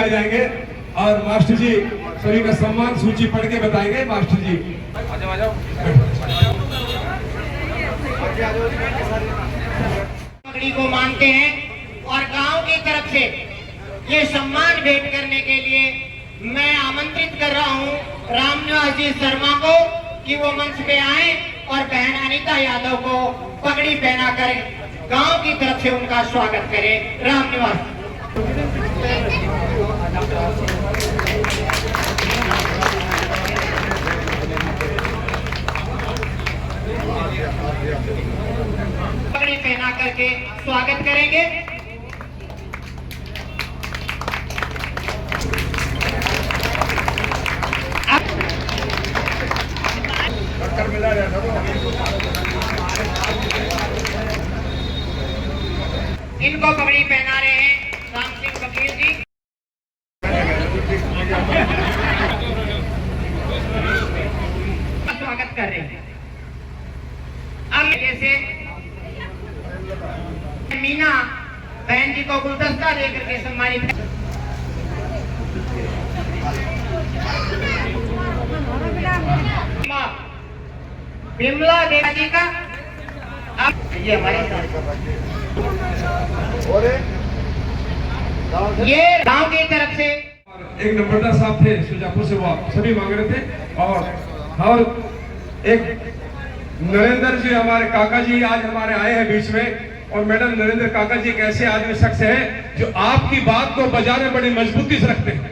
जाएंगे और मास्टर जी सभी का सम्मान सूची पढ़ के बताएंगे। मास्टर जी आ जाओ। पगड़ी को मानते हैं और गांव की तरफ से ये सम्मान भेंट करने के लिए मैं आमंत्रित कर रहा हूं रामनिवास जी शर्मा को कि वो मंच पे आए और बहन अनीता यादव को पगड़ी पहना कर गांव की तरफ से उनका स्वागत करें। रामनिवास पगड़ी पहना करके स्वागत करेंगे। इनको पगड़ी पहना रहे हैं राम सिंह वकील जी। स्वागत कर रहे हैं। अब जैसे मीना बहन जी को गुलदस्ता देकर के सम्मानित विमला देवी जी का अब ये हमारे ये गांव की तरफ से एक नंबरदार साहब थे सुजापुर से, वो सभी मांग रहे थे। और एक नरेंद्र जी हमारे काका जी आज हमारे आए हैं बीच में। और मैडम नरेंद्र काका जी एक ऐसे आदमी शख्स है जो आपकी बात को बजाने बड़ी मजबूती से रखते हैं।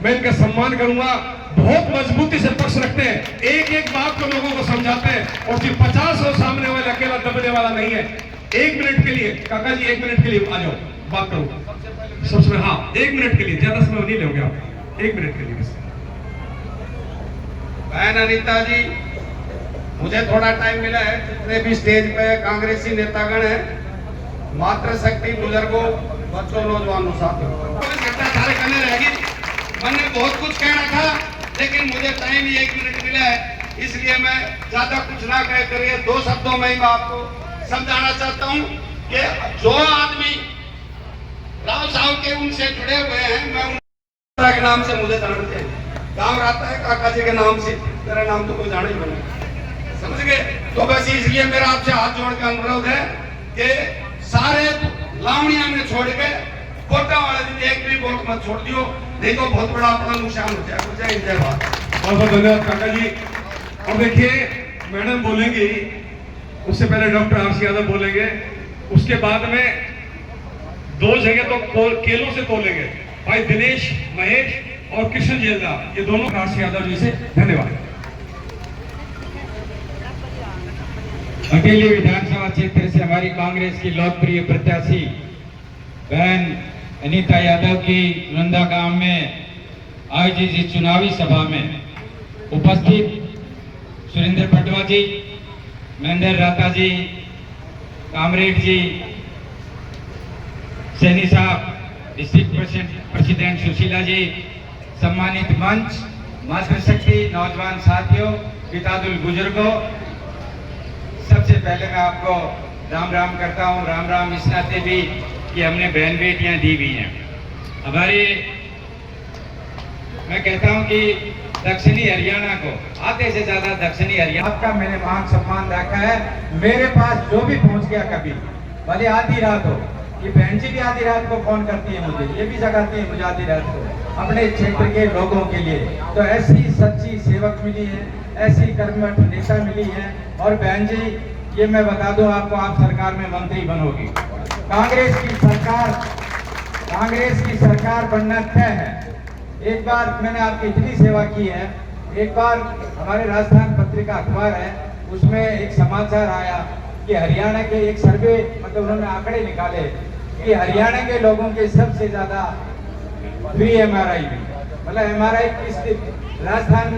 मैं इनका सम्मान करूंगा, बहुत मजबूती से पक्ष रखते हैं, एक एक बात को लोगों को समझाते हैं और सिर्फ 50 और सामने वाले अकेला दबने वाला नहीं है। 1 मिनट के लिए काका जी 1 मिनट के लिए आ जाओ, बात करो सबसे। हाँ 1 मिनट के लिए, ज्यादा समय नहीं लोगे आप, 1 मिनट के लिए। बहन अनीता जी, मुझे थोड़ा टाइम मिला है, जितने भी स्टेज पे कांग्रेसी नेतागण हैं, मातृशक्ति बुजुर्गों बच्चों नौजवानों साथियों सारे करने रहेगी। मैंने बहुत कुछ कहना था लेकिन मुझे टाइम ही 1 मिनट मिला है, इसलिए मैं ज्यादा कुछ ना कह करिए 2 शब्दों में ही मैं आपको समझाना चाहता हूँ कि जो आदमी राव साहब के उनसे जुड़े हुए हैं, मैं उनके के नाम से मुझे जानते हैं। गाँव रहता है काका जी के नाम से, मेरा नाम तो कोई जाने ही बने, समझ गए। तो बस इसलिए मेरा आपसे हाथ जोड़ के अनुरोध है कि सारे लावणिया में छोड़ के कोटा वाले दिन एक भी वोट मत छोड़ दियो, नहीं तो बहुत बड़ा अपना नुकसान हो जाएगा। जय हिंद जय भारत। बहुत बहुत धन्यवाद काका जी। और देखिए मैडम बोलेंगी, उससे पहले डॉक्टर आरसी यादव बोलेंगे, उसके बाद में 2 जगह तो केलों से तोलेंगे भाई दिनेश महेश और कृष्ण जेलदा, ये दोनों राष्ट्रीय यादव जी से धन्यवाद। अकेले विधानसभा क्षेत्र से हमारी कांग्रेस की लोकप्रिय प्रत्याशी बहन अनीता यादव की नंदा गांव में आयोजित इस चुनावी सभा में उपस्थित सुरेंद्र पटवा जी, महेंद्र राता जी, कामरेड जी, सैनी साहब, डिस्ट्रिक्ट प्रेसिडेंट सुशीला जी, सम्मानित मंच, मातृशक्ति, नौजवान साथियों, पितादुल बुजुर्गों, सबसे पहले मैं आपको राम राम करता हूँ। राम राम इस नाते भी कि हमने बहन बेटियां दी हुई हैं हमारे। मैं कहता हूँ कि दक्षिणी हरियाणा को आधे से ज्यादा दक्षिणी हरियाणा का मैंने मान सम्मान रखा है। मेरे पास जो भी पहुंच गया कभी, भले आधी रात हो, ये बहन जी भी आधी रात को फोन करती है मुझे, ये भी जगाती है मुझे आधी रात को अपने क्षेत्र के लोगों के लिए। तो ऐसी सच्ची सेवक मिली है, ऐसी कर्मठ नेता मिली है। और बहन जी, ये मैं बता दूं आपको, आप सरकार में मंत्री बनोगी। कांग्रेस की सरकार बनना तय है। एक बार मैंने आपकी इतनी सेवा की है, एक बार हमारे राजस्थान पत्रिका अखबार है, उसमें एक समाचार आया कि हरियाणा के एक सर्वे, मतलब उन्होंने आंकड़े निकाले कि हरियाणा के लोगों के सबसे ज्यादा फ्री MRI भी, मतलब MRI किस राजस्थान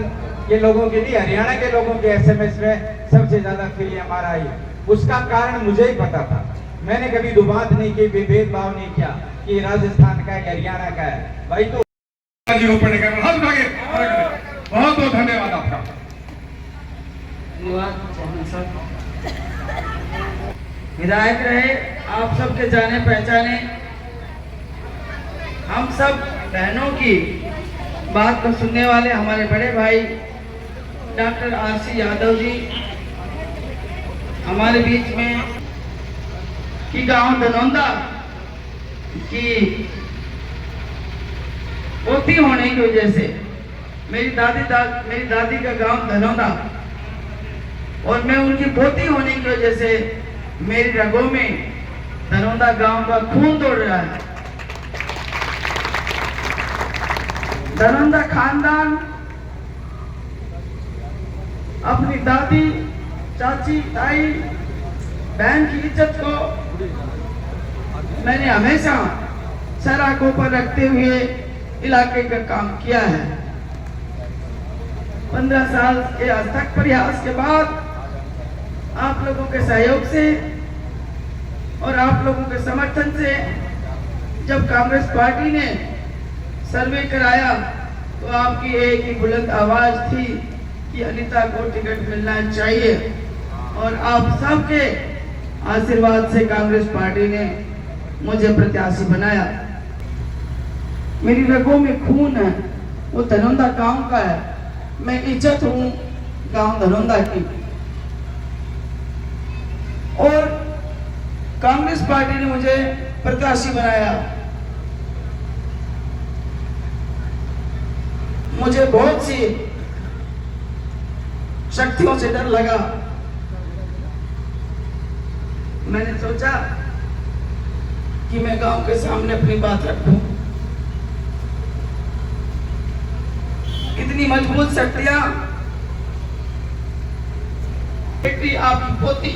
के लोगों के लिए, हरियाणा के लोगों के SMS में सबसे ज्यादा फ्री MRI। उसका कारण मुझे ही पता था, मैंने कभी दुबात नहीं की, भेदभाव नहीं किया कि राजस्थान का है हरियाणा का है। भाई तो बहुत बहुत धन्यवाद आपका। विधायक रहे आप सबके जाने पहचाने, हम सब बहनों की बात को सुनने वाले हमारे बड़े भाई डॉक्टर RC यादव जी हमारे बीच में, कि गांव धनौंदा की पोती होने की वजह से, मेरी दादी का गांव धनौंदा और मैं उनकी पोती होने की वजह से मेरी रगों में धनौंदा गांव का खून दौड़ रहा है। धनौंदा खानदान अपनी दादी, चाची, ताई, बहन की इज्जत को मैंने हमेशा सर आंखों पर रखते हुए इलाके का काम किया है। 15 साल के अथक प्रयास के बाद आप लोगों के सहयोग से और आप लोगों के समर्थन से जब कांग्रेस पार्टी ने सर्वे कराया तो आपकी एक ही बुलंद आवाज थी कि अनीता को टिकट मिलना चाहिए, और आप सबके आशीर्वाद से कांग्रेस पार्टी ने मुझे प्रत्याशी बनाया। मेरी रगों में खून है, वो धनौंदा गांव का है, मैं इज्जत हूँ गांव धनौंदा की। और कांग्रेस पार्टी ने मुझे प्रत्याशी बनाया। मुझे बहुत सी शक्तियों से डर लगा। मैंने सोचा कि मैं गांव के सामने अपनी बात रखूं। इतनी मजबूत शक्तियां, बेटी आपकी पोती,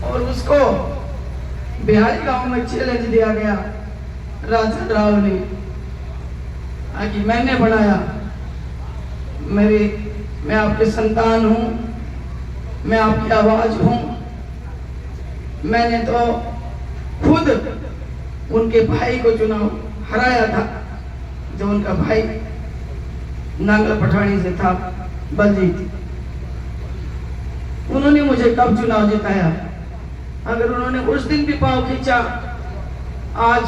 और उसको बिहारी गांव में चैलेंज दिया गया राजा राव ने, आगे मैंने बनाया। मैं आपके संतान हूं, मैं आपकी आवाज हूं। मैंने तो खुद उनके भाई को चुनाव हराया था, जो उनका भाई नांगल पठानी से था, बलजीत। उन्होंने मुझे कब चुनाव जिताया? अगर उन्होंने उस दिन भी पाव खींचा, आज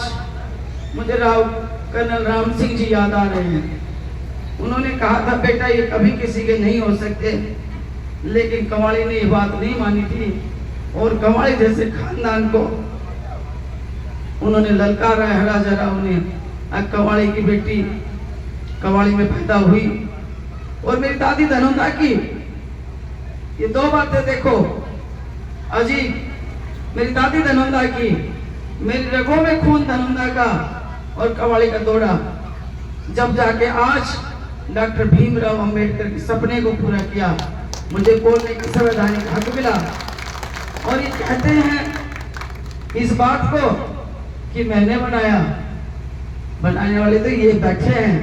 मुझे कर्नल राम सिंह जी याद आ रहे हैं। उन्होंने कहा था बेटा ये कभी किसी के नहीं हो सकते, लेकिन कवाड़ी ने ये बात नहीं मानी थी और कवाड़ी जैसे खानदान को उन्होंने ललकारा है। राजा राव ने कवाड़ी की बेटी कवाड़ी में पैदा हुई, और मेरी दादी धनौंदा की। ये दो बातें देखो अजी, मेरी दादी धनौंदा की, मेरी रगों में खून धनौंदा का, और कवाली का दौड़ा, जब जाके आज डॉक्टर भीमराव अंबेडकर के सपने को पूरा किया, मुझे बोलने की संवैधानिक हक मिला। और ये कहते हैं इस बात को कि मैंने बनाया, बनाने वाले तो ये बैठे हैं,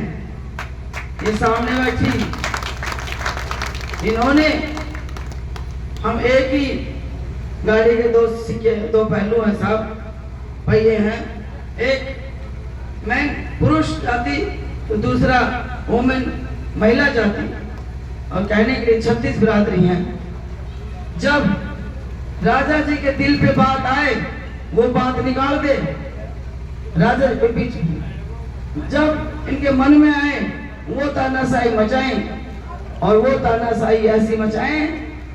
ये सामने बैठी, इन्होंने, हम एक ही गाड़ी के दो सिक्के, दो पहलू हैं साहब, पहिए हैं, एक मैं पुरुष जाति तो दूसरा वुमेन महिला जाति, और कहने के लिए 36 बिरादरी हैं। जब राजा जी के दिल पे बात आए वो बात निकाल दे राजा जी के बीच में, जब इनके मन में आए वो तानाशाही मचाएं, और वो तानाशाही ऐसी मचाएं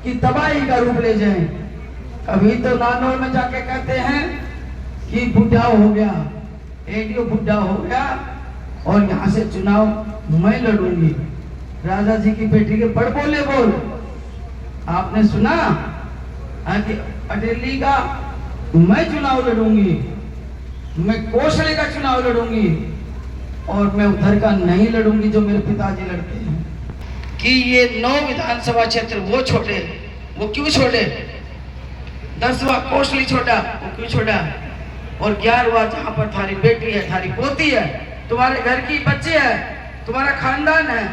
कि तबाही का रूप ले जाएं। कभी तो नानौर में जाके कहते हैं कि बुढ़ा हो गया, एडीओ बुढ़ा हो गया और यहाँ से चुनाव मैं लड़ूंगी। राजा जी की बेटी के बड़ बोले बोल आपने सुना कि अटेली का मैं चुनाव लड़ूंगी, मैं कौशले का चुनाव लड़ूंगी, और मैं उधर का नहीं लड़ूंगी जो मेरे पिताजी लड़ते हैं। कि ये 9 विधानसभा क्षेत्र वो छोटे, वो क्यों छोटे, 10वां कोशली छोटा, वो क्यों छोटा, और 11वां जहाँ पर थारी बेटी है, थारी पोती है, तुम्हारे घर की बच्चे है, तुम्हारा खानदान है,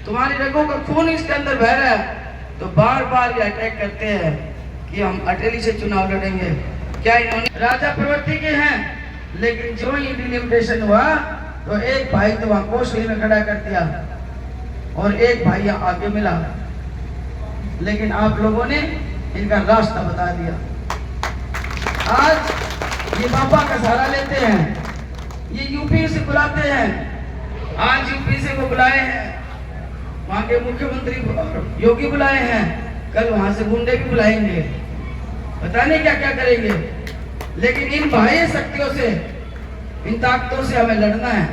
तुम्हारी रगों का खून इसके अंदर बह रहा है, तो बार बार ये अटैक करते हैं कि हम अटेली से चुनाव लड़ेंगे। क्या इन्होंने राजा प्रवृत्ति के हैं, लेकिन जो ही डिलिमिटेशन हुआ तो एक भाई तो वहां कोशली में खड़ा कर दिया और एक भाई यहाँ आगे मिला, लेकिन आप लोगों ने इनका रास्ता बता दिया। आज ये बाबा का सहारा लेते हैं, ये यूपी से बुलाते हैं, आज यूपी से वो बुलाए हैं, वहां के मुख्यमंत्री योगी बुलाए हैं, कल वहां से गुंडे भी बुलाएंगे, पता नहीं क्या क्या करेंगे। लेकिन इन बाह्य शक्तियों से, इन ताकतों से हमें लड़ना है।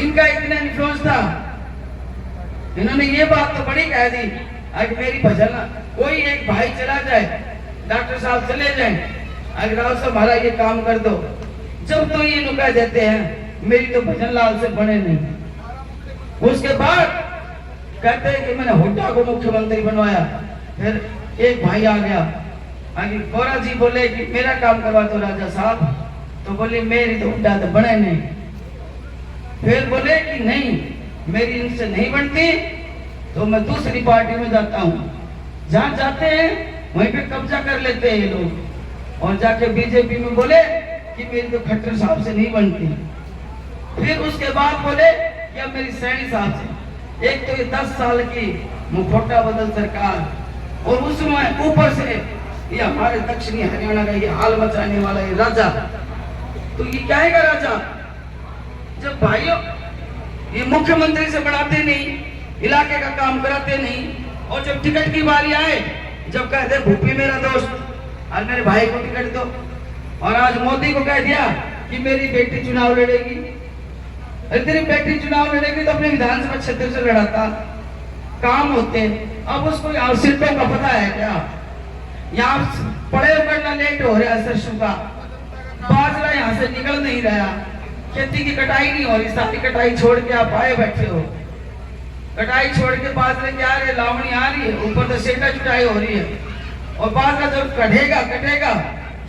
इनका इतना इन्फ्लुएंस था, इन्होंने ये बात तो बड़ी कह दी, अगर मेरी भजन कोई एक भाई चला जाए, डॉक्टर साहब चले जाए, अगर राव साहब हमारा ये काम कर दो, जब तो ये नुका देते हैं मेरी तो भजन लाल से बने नहीं। उसके बाद कहते हैं कि मैंने हुड्डा को मुख्यमंत्री बनवाया, फिर एक भाई आ गया, आगे गौरा जी बोले कि मेरा काम करवा दो राजा साहब, तो बोले मेरी तो हुड्डा तो बने नहीं। फिर बोले कि नहीं मेरी इनसे नहीं बनती, तो मैं दूसरी पार्टी में जाता हूँ। जहाँ जाते हैं वहीं पे कब्जा कर लेते हैं ये लोग, और जाके बीजेपी में बोले कि मेरी तो खट्टर साहब से नहीं बनती। फिर उसके बाद बोले कि अब मेरी सैनी साहब से। एक तो ये 10 साल की मुखौटा बदल सरकार, और उसमें ऊपर से ये हमारे दक्षिणी हरियाणा का ये हाल मचाने वाला ये राजा, तो ये क्या है राजा, जब भाइयों ये मुख्यमंत्री से बढ़ाते नहीं, इलाके का काम कराते नहीं, और जब टिकट की बारी आए, जब कहते भूपी मेरा दोस्त और मेरे भाई को टिकट दो, और आज मोदी को कह दिया कि मेरी बेटी चुनाव लड़ेगी। अरे तेरी बेटी चुनाव लड़ेगी तो अपने विधानसभा क्षेत्र से लड़ाता, काम होते। अब उसको यहाँ शिल्पों का पता है क्या, यहाँ पड़े करना लेट हो रहा है, सरसों का बाजरा यहाँ से निकल नहीं रहा, खेती की कटाई नहीं हो रही, सारी कटाई छोड़ के आप आए बैठे हो, कटाई छोड़ के बाजरे की आ रही है, लावणी आ रही है, ऊपर तो सेटा चुटाई हो रही है, और बाजरा जब कटेगा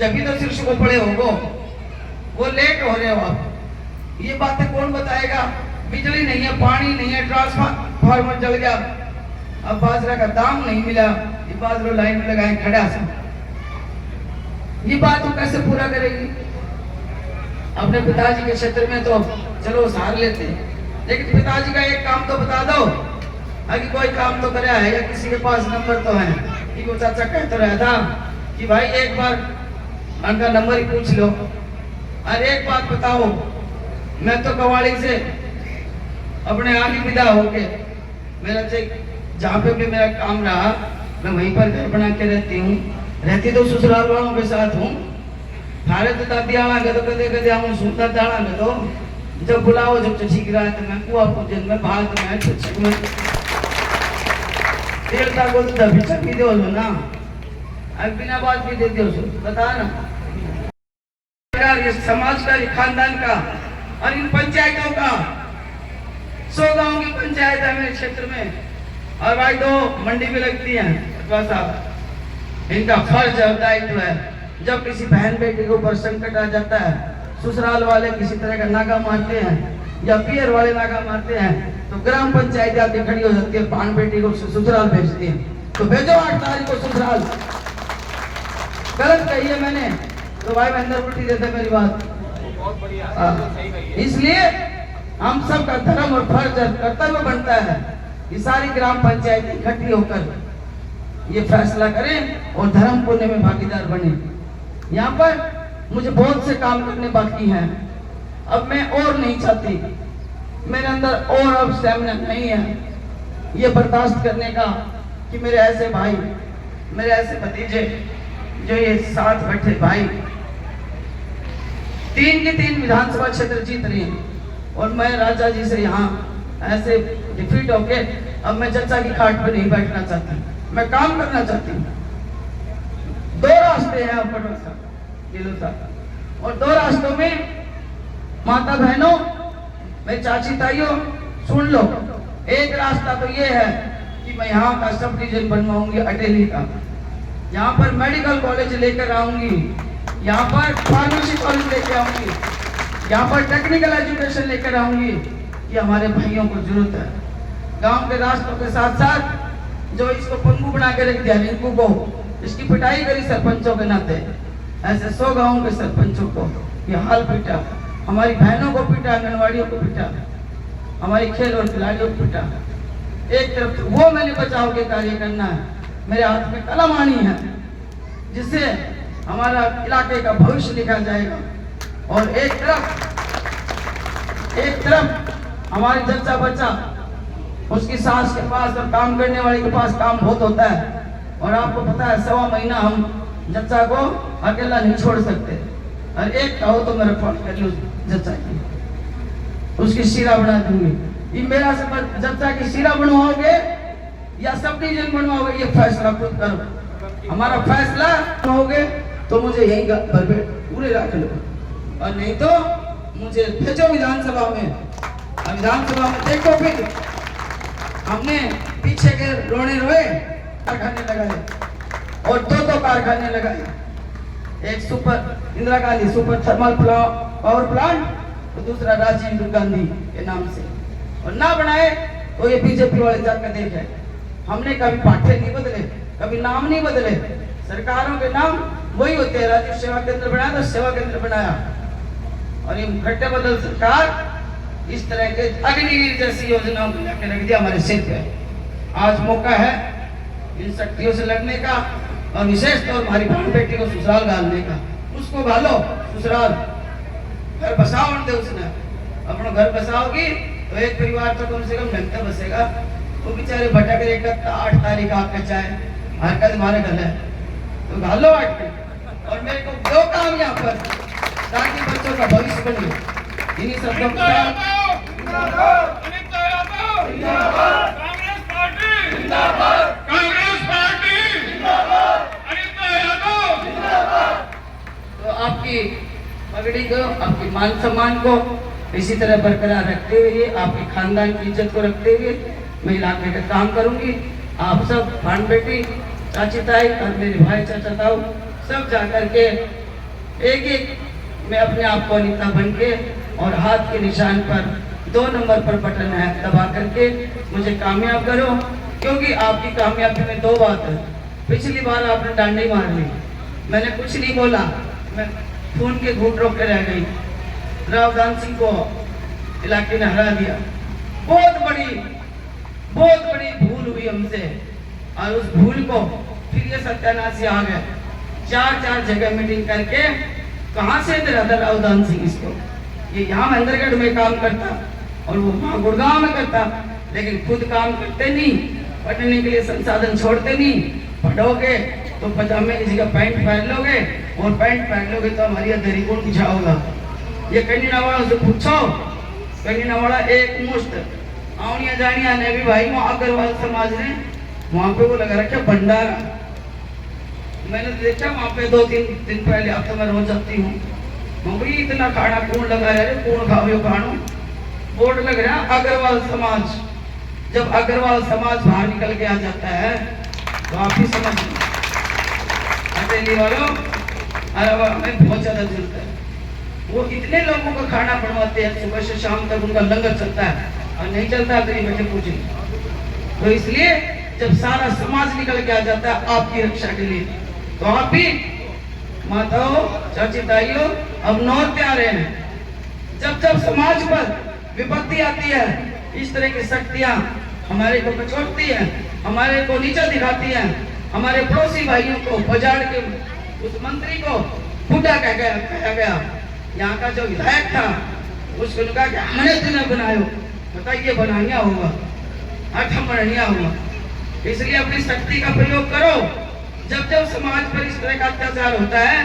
जब तो शीर्ष को पड़े होगो, वो लेट हो रहे हो आप। ये बातें कौन बताएगा, बिजली नहीं है, पानी नहीं है, ट्रांसफार्मर जल गया, अब बाजरा का दाम नहीं मिला, ये बाजरा लाइन में लगाए खड़ा से, ये बात वो कैसे पूरा करेगी। अपने पिताजी के क्षेत्र में तो चलो सहार लेते हैं, लेकिन पिताजी का एक काम तो बता दो, अगर कोई काम तो कराया है, या किसी के पास नंबर तो है कि वो चाचा कह तो रहा था कि भाई एक बार उनका नंबर ही पूछ लो। और एक बात बताओ, मैं तो कवाड़ी से अपने आगे विदा होके, मेरा जहाँ पे भी मेरा काम रहा मैं वहीं पर घर बना के रहती हूँ, रहती तो ससुराल वालों के साथ हूँ। थारे तो दादी आना तो कदे आऊँ सुनता जाना तो जब बुलाओ जब ठीक रहा है, मैं कुआ पूजन में भाग में शिक्षक में देवता को तो भिक्षा भी दो ना, अब बिना बात भी दे दो, बता ना का, ये समाज का, ये खानदान का और इन पंचायतों का 100 गांव की पंचायत है मेरे क्षेत्र में और भाई 2 मंडी भी लगती है। अथवा साहब इनका फर्ज है, दायित्व है, जब किसी बहन बेटी के ऊपर संकट आ जाता है, ससुराल वाले किसी तरह का नागा मारते हैं या पियर वाले नागा मारते हैं, तो ग्राम पंचायत आके खड़ी हो जाती है, बहन बेटी को ससुराल भेजती है। तो भेजो 8 तारीख को ससुराल। गलत कही है मैंने तो भाई महेंद्र उल्टी देते मेरी बात। इसलिए हम सब का धर्म और फर्ज कर्तव्य बनता है कि सारी ग्राम पंचायत इकट्ठी होकर ये फैसला करें और धर्म पुण्य में भागीदार बने। यहाँ पर मुझे बहुत से काम करने बाकी हैं, अब मैं और नहीं चाहती, मेरे अंदर और अब स्टैमिना नहीं है ये बर्दाश्त करने का कि मेरे ऐसे भाई, मेरे ऐसे भतीजे जो ये साथ बैठे भाई 3 की 3 विधानसभा क्षेत्र जीत रही हैं और मैं राजा जी से यहाँ ऐसे डिफीट होके अब मैं चर्चा की खाट पर नहीं बैठना चाहती, मैं काम करना चाहती हूँ। 2 रास्ते हैं पटवा साहब और 2 रास्तों में माता बहनों, मेरी चाची ताइयों सुन लो। एक रास्ता तो ये है कि मैं यहाँ का सब डिवीजन बनवाऊंगी अटेली का, यहाँ पर मेडिकल कॉलेज लेकर आऊंगी, यहाँ पर फार्मेसी कॉलेज लेकर आऊंगी, यहाँ पर टेक्निकल एजुकेशन लेकर आऊंगी। ये हमारे भाइयों को जरूरत है। गांव के रास्तों के साथ साथ जो इसको पंगु बना के रख दिया रिंकू को, इसकी पिटाई करी सरपंचों के नाते, ऐसे 100 गाँव के सरपंचों को ये हाल पीटा, हमारी बहनों को पीटा, आंगनवाड़ियों को पीटा, हमारी खेल और खिलाड़ियों को पीटा। एक तरफ वो मैंने बचाव के कार्य करना है, मेरे हाथ में कलम आनी है जिससे हमारा इलाके का भविष्य लिखा जाएगा और एक तरफ हमारी जच्चा बच्चा उसकी सास के पास और काम करने वाले के पास काम बहुत होता है और आपको पता है 1.25 महीना हम जच्चा को अकेला नहीं छोड़ सकते और एक कहो तो मेरा फोन कर लो जच्चा की, उसकी शिरा बना दूंगी। ये मेरा जच्चा की शिरा बनवाओगे या सब डिवीजन बनवाओगे ये फैसला खुद करो। हमारा फैसला होगे तो मुझे यही घर पे पूरे रख लो और नहीं तो मुझे भेजो विधानसभा में। विधानसभा में देखो फिर हमने पीछे के रोने रोए कारखाने लगाए और 2 कारखाने लगाए, एक super Indira Gandhi super thermal power plant और दूसरा राजीव गांधी के नाम से, और ना बनाए तो ये बीजेपी वाले जाकर देखे। हमने कभी पाठ्य नहीं बदले, कभी नाम नहीं बदले, सरकारों के नाम वही होते हैं। राजीव सेवा केंद्र बनाया तो सेवा केंद्र बनाया और ये खट्टे बदल सरकार इस तरह के अग्निवीर जैसी योजनाओं को लेकर रख दिया हमारे सिर पे। आज मौका है इन शक्तियों से लड़ने का और विशेष तौर हमारी बहन बेटी को ससुराल डालने का। उसको घालो ससुराल, घर बसाओ दे उसने, अपना घर बसाओगी तो एक परिवार तो कम से कम ढंग से बसेगा। वो बेचारे भटक रहे कब 8 तारीख आपका चाहे हरकत हमारे घर है तो घालो 8 के और मेरे को 2 काम यहाँ पर ताकि बच्चों का भविष्य बने। इन्हीं शब्दों के साथ तो आपकी पगड़ी को, आपके मान सम्मान को इसी तरह बरकरार रखते हुए, आपके खानदान की इज्जत को रखते हुए मैं इलाके का काम करूंगी। आप सब बहन बेटी, चाची ताई और मेरे भाई चाचा ताऊ सब जाकर के एक मैं अपने आप को नेता बन के और हाथ के निशान पर 2 नंबर पर बटन है दबा करके मुझे कामयाब करो, क्योंकि आपकी कामयाबी में 2 बात है। पिछली बार आपने डांडी मार ली, मैंने कुछ नहीं बोला, मैं खून के घूंट रोक के रह गई। रावदान सिंह को इलाके ने हरा दिया, बहुत बड़ी भूल हुई हमसे और उस भूल को फिर ये सत्यानाशी आ गए। 4 जगह मीटिंग करके कहाँ से रहा था रावदान सिंह इसको, ये यहाँ महेंद्रगढ़ में काम करता और वो वहाँ गुड़गांव में करता, लेकिन खुद काम करते नहीं, पढ़ने के लिए संसाधन छोड़ते नहीं। पढ़ोगे तो पजामे की जगह पैंट पहन लोगे और पैंट पहन लोगे तो हमारी अधेरी कौन बिछाओगा। ये कन्नीनावाड़ा से पूछो, कन्नीनावाड़ा एक मुश्त आवनिया जानिया ने भी भाई वहाँ अग्रवाल समाज ने वहाँ पे वो लगा रखा भंडारा। मैंने देखा वहाँ पे 2-3 दिन पहले, अब तो मैं रोज जाती हूँ, भाई इतना खाना कौन लगा है, कौन खाओ खानो। बोर्ड लग रहा है अग्रवाल समाज। जब अग्रवाल समाज बाहर निकल के आ जाता है तो आप ही समझ हथेली वालों हमें बहुत ज्यादा जरूरत है। वो इतने लोगों का खाना बनवाते हैं, सुबह से शाम तक उनका लंगर चलता है, और नहीं चलता तो ये बैठे पूछे। तो इसलिए जब सारा समाज निकल के आ जाता है आपकी रक्षा के लिए, तो आप भी माताओं, चाची ताइयों, अब नौरते आ रहे हैं। जब जब समाज पर विपत्ति आती है, इस तरह की शक्तियां हमारे को कचोटती हैं, हमारे को नीचा दिखाती हैं, हमारे पड़ोसी भाइयों को बजाड़ के उस मंत्री को बूढ़ा कहा गया। यहाँ का जो विधायक था उसको कहा कि हमने तुम्हें बनायो, बताइए बनानिया होगा, हम बनानिया होगा। इसलिए अपनी शक्ति का प्रयोग करो। जब जब समाज पर इस तरह का अत्याचार होता है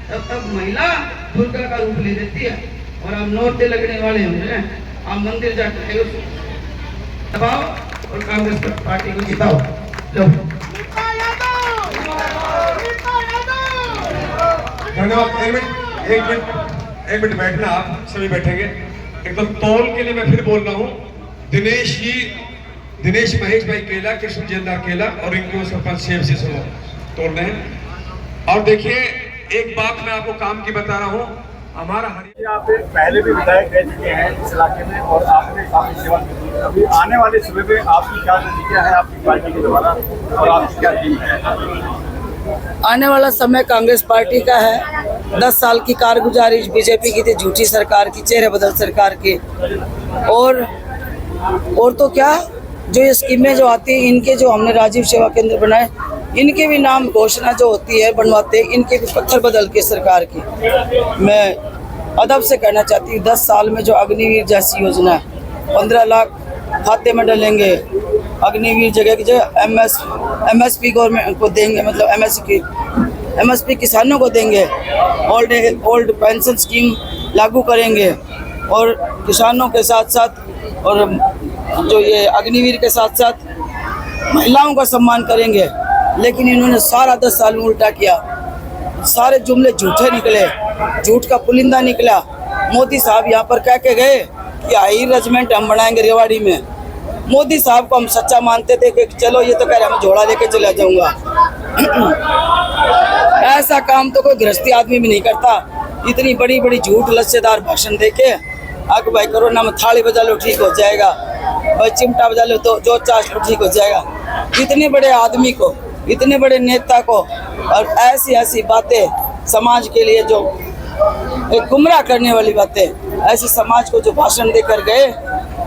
तब तब महिला दुर्गा का रूप ले देती है। और आप नौरते लगने वाले होंगे, आप मंदिर जाकर दबाओ और कांग्रेस पार्टी को जिताओ। धन्यवाद। एक मिनट बैठना, आप सभी बैठेंगे। एकदम तौल के लिए मैं फिर बोल रहा हूँ, दिनेश महेश भाई केला, कृष्ण जेंदार केला और इनके सरपंच सेब से तोड़ रहे हैं। और देखिए एक बात मैं आपको काम की बता रहा हूँ, हमारा आप पहले भी विधायक रह चुके हैं इस इलाके में और आपने काफी सेवा की। अभी आने वाले समय में आपकी क्या नतीजा है आपकी पार्टी के द्वारा और आपकी क्या टीम है? आने वाला समय कांग्रेस पार्टी का है। 10 साल की कारगुजारी बीजेपी की थी, झूठी सरकार की, चेहरे बदल सरकार की। और तो क्या, जो ये स्कीमें जो आती हैं, इनके जो हमने राजीव सेवा केंद्र बनाए, इनके भी नाम घोषणा जो होती है बनवाते हैं, इनके भी पत्थर बदल के सरकार की। मैं अदब से कहना चाहती हूँ, 10 साल में जो अग्निवीर जैसी योजना है, 15 लाख खाते में डालेंगे। अग्निवीर जगह की जगह MSP गवर्नमेंट को देंगे, मतलब MSP किसानों को देंगे। ओल्ड पेंशन स्कीम लागू करेंगे और किसानों के साथ साथ और जो ये अग्निवीर के साथ साथ महिलाओं का सम्मान करेंगे। लेकिन इन्होंने सारा 10 साल में उल्टा किया। सारे जुमले झूठे निकले, झूठ का पुलिंदा निकला। मोदी साहब यहाँ पर कह के गए कि हाई रेजिमेंट हम बनाएंगे रेवाड़ी में। मोदी साहब को हम सच्चा मानते थे कि चलो ये तो कह रहे मैं झोला लेके चला जाऊंगा। ऐसा काम तो कोई गृहस्थी आदमी भी नहीं करता। इतनी बड़ी बड़ी झूठ लस्सेदार भाषण देके आगे भाई कोरोना में थाली बजा लो ठीक हो जाएगा, भाई चिमटा बजा लो तो जो चाश लो ठीक हो जाएगा। इतने बड़े आदमी को, इतने बड़े नेता को और ऐसी बातें समाज के लिए जो एक गुमराह करने वाली बातें, ऐसे समाज को जो भाषण देकर गए,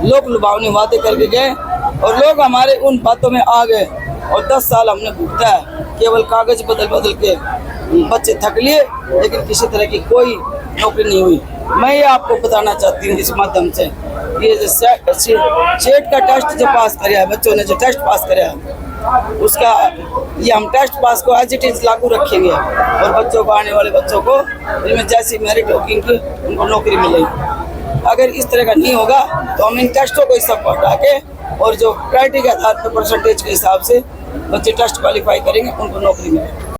लोक लुभावनी वादे करके गए और लोग हमारे उन बातों में आ गए। और 10 साल हमने भुगता है, केवल कागज बदल के बच्चे थक लिए, लेकिन किसी तरह की कोई नौकरी नहीं हुई। मैं ये आपको बताना चाहती हूँ इस माध्यम से, ये जो सेट का टेस्ट जो पास कराया, बच्चों ने जो टेस्ट पास कराया, उसका ये हम टेस्ट पास को एज इट इज लागू रखेंगे और बच्चों को, आने वाले बच्चों को इनमें जैसी मेरिट होगी उनको नौकरी मिलेगी। अगर इस तरह का नहीं होगा तो हम इन टेस्टों को इस सब हटा के और जो क्राइटेरिया के आधार पर परसेंटेज के हिसाब से बच्चे टेस्ट क्वालिफाई करेंगे, उनको नौकरी मिलेगी।